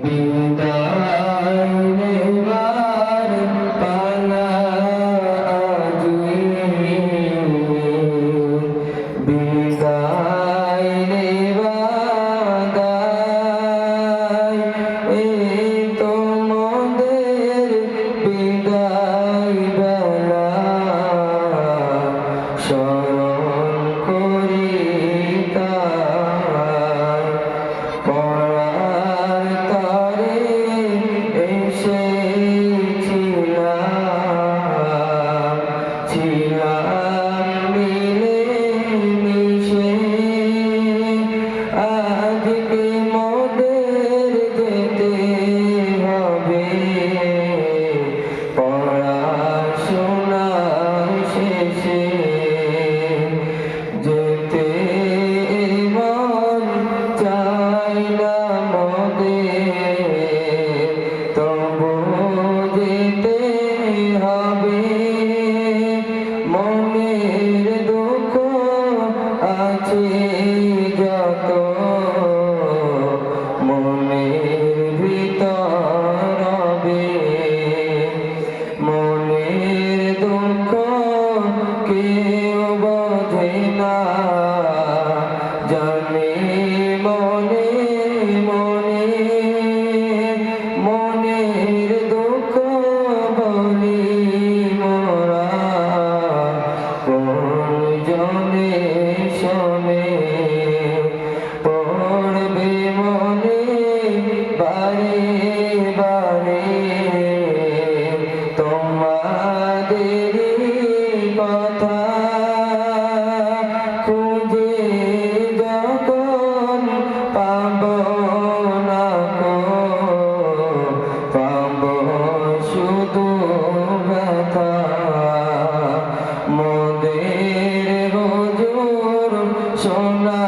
বিদায় নেবার পালা আজি, বিদায় নেবার দায়, এই তোমাদের বিদায় বেলা স্মরণ করি তাই। পরার তরে এসেছিলাম, ছিলাম মিলে মিশে, আজকে মোদের যেতে হবে পড়াশোনার শেষে। যেতে মন চাই না মোদের, তবু যেতে হবে। মনের দুঃখ আছে যত, মনের ভিতর রবে। মনের দুঃখ কেউ বোঝে না, জানে মনে মনে। মনের দুঃখ বলি মোরা কোন জনে শোনে। পড়বে মনে বারে বারে তোমাদেরই কথা, খুঁজে যখন পাব না কো, পাব শুধু ব্যথা। মোদের হুজুর সোনা